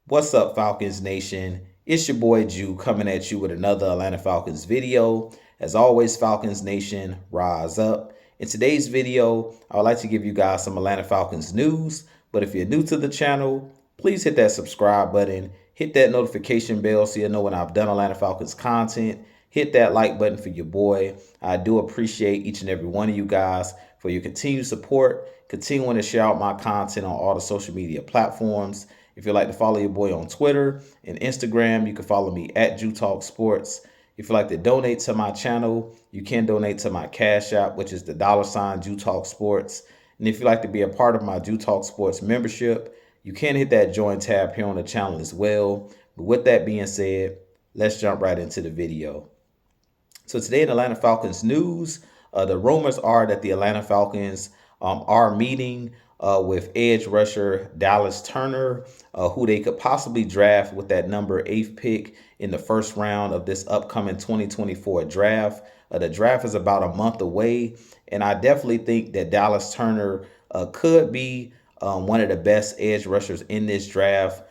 What's up, Falcons Nation? It's your boy Jew coming at you with another Atlanta Falcons video. As always, Falcons Nation, rise up. In today's video, I would like to give you guys some Atlanta Falcons news. But if you're new to the channel, please hit that subscribe button, hit that notification bell so you know when I've done Atlanta Falcons content. Hit that like button for your boy. I do appreciate each and every one of you guys for your continued support, continuing to share out my content on all the social media platforms. If you'd like to follow your boy on Twitter and Instagram, you can follow me at Jew Talk Sports. If you'd like to donate to my channel, you can donate to my Cash App, which is the $ Jew Talk Sports. And if you'd like to be a part of my Jew Talk Sports membership, you can hit that join tab here on the channel as well. But with that being said, let's jump right into the video. So today in Atlanta Falcons news, the rumors are that the Atlanta Falcons are meeting with edge rusher Dallas Turner, who they could possibly draft with that number 8th pick in the first round of this upcoming 2024 draft. The draft is about a month away, and I definitely think that Dallas Turner could be one of the best edge rushers in this draft.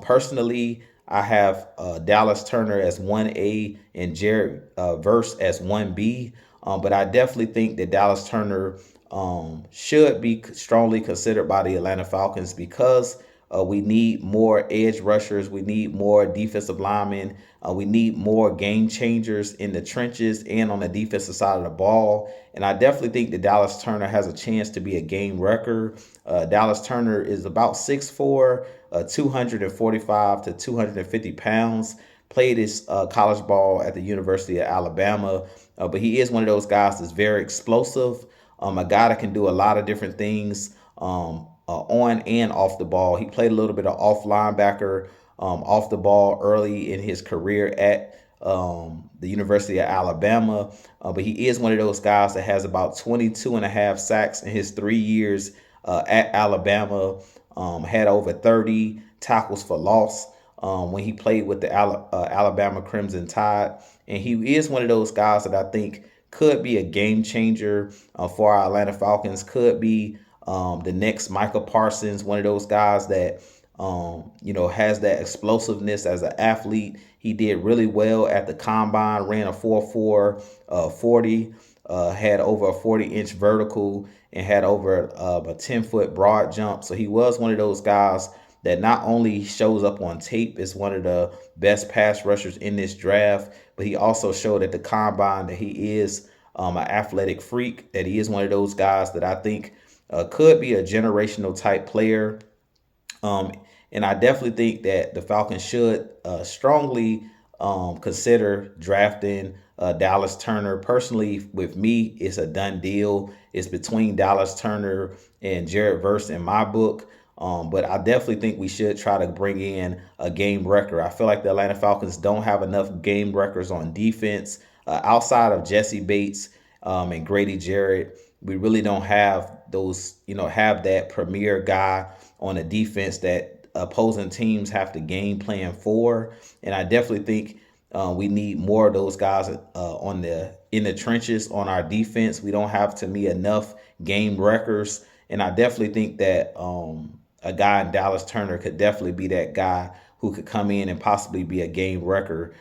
Personally, I have Dallas Turner as 1A and Jared Verse as 1B. But I definitely think that Dallas Turner should be strongly considered by the Atlanta Falcons because we need more edge rushers. We need more defensive linemen. We need more game changers in the trenches and on the defensive side of the ball. And I definitely think that Dallas Turner has a chance to be a game wrecker. Dallas Turner is about 6'4", 245 to 250 pounds. Played his college ball at the University of Alabama, but he is one of those guys that's very explosive, a guy that can do a lot of different things on and off the ball. He played a little bit of off linebacker off the ball early in his career at the University of Alabama, but he is one of those guys that has about 22.5 sacks in his 3 years at Alabama, had over 30 tackles for loss when he played with the Alabama Crimson Tide. And he is one of those guys that I think could be a game changer for our Atlanta Falcons, could be the next Micah Parsons, one of those guys that, has that explosiveness as an athlete. He did really well at the combine, ran a 4.4 40, had over a 40-inch vertical and had over a 10-foot broad jump. So he was one of those guys that not only shows up on tape as one of the best pass rushers in this draft, but he also showed at the combine that he is an athletic freak, that he is one of those guys that I think could be a generational type player. And I definitely think that the Falcons should strongly consider drafting Dallas Turner. Personally, with me, it's a done deal. It's between Dallas Turner and Jared Verse in my book. But I definitely think we should try to bring in a game wrecker. I feel like the Atlanta Falcons don't have enough game wreckers on defense. Outside of Jesse Bates and Grady Jarrett, we really don't have those, have that premier guy on a defense that opposing teams have to game plan for. And I definitely think we need more of those guys in the trenches on our defense. We don't have, to me, enough game wreckers. And I definitely think that a guy in Dallas Turner could definitely be that guy who could come in and possibly be a game wrecker.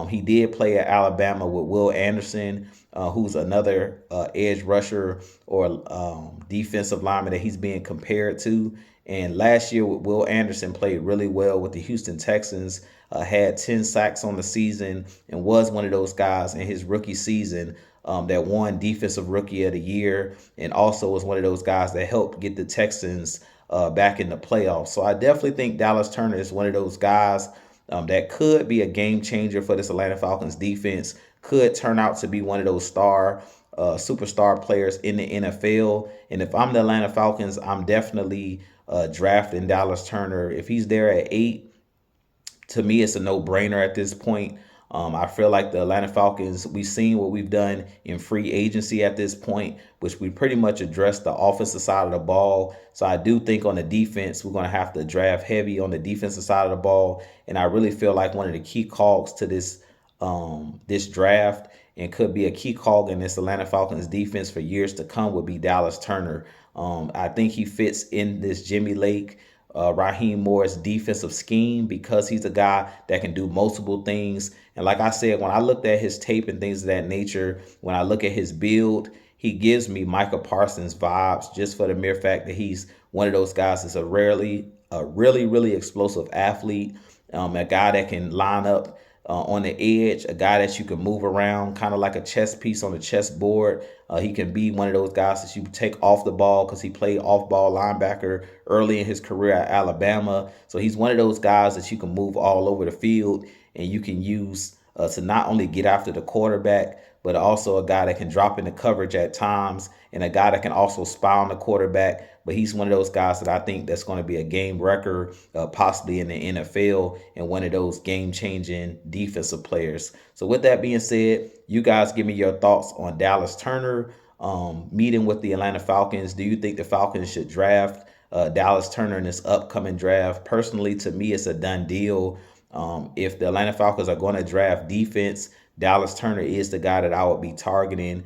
He did play at Alabama with Will Anderson, who's another edge rusher or defensive lineman that he's being compared to. And last year, Will Anderson played really well with the Houston Texans, had 10 sacks on the season, and was one of those guys in his rookie season that won Defensive Rookie of the Year, and also was one of those guys that helped get the Texans back in the playoffs. So I definitely think Dallas Turner is one of those guys that could be a game changer for this Atlanta Falcons defense, could turn out to be one of those superstar players in the NFL. And if I'm the Atlanta Falcons, I'm definitely drafting Dallas Turner. If he's there at 8, to me, it's a no-brainer at this point. I feel like the Atlanta Falcons, we've seen what we've done in free agency at this point, which we pretty much addressed the offensive side of the ball. So I do think on the defense, we're going to have to draft heavy on the defensive side of the ball. And I really feel like one of the key cogs to this draft, and could be a key cog in this Atlanta Falcons defense for years to come, would be Dallas Turner. I think he fits in this Jimmy Lake Raheem Moore's defensive scheme, because he's a guy that can do multiple things. And like I said, when I looked at his tape and things of that nature, when I look at his build, he gives me Micah Parsons vibes, just for the mere fact that he's one of those guys that's a really explosive athlete, a guy that can line up on the edge, a guy that you can move around, kind of like a chess piece on a chessboard. He can be one of those guys that you take off the ball, because he played off-ball linebacker early in his career at Alabama. So he's one of those guys that you can move all over the field, and you can use to not only get after the quarterback, but also a guy that can drop into coverage at times, and a guy that can also spy on the quarterback. But he's one of those guys that I think that's going to be a game wrecker, possibly in the NFL, and one of those game-changing defensive players. So with that being said, you guys give me your thoughts on Dallas Turner meeting with the Atlanta Falcons. Do you think the Falcons should draft Dallas Turner in this upcoming draft? Personally, to me, it's a done deal. If the Atlanta Falcons are going to draft defense, Dallas Turner is the guy that I would be targeting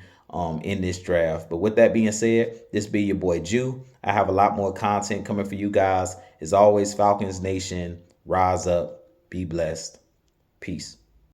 in this draft. But with that being said, this be your boy Jew. I have a lot more content coming for you guys. As always, Falcons Nation, rise up, be blessed. Peace.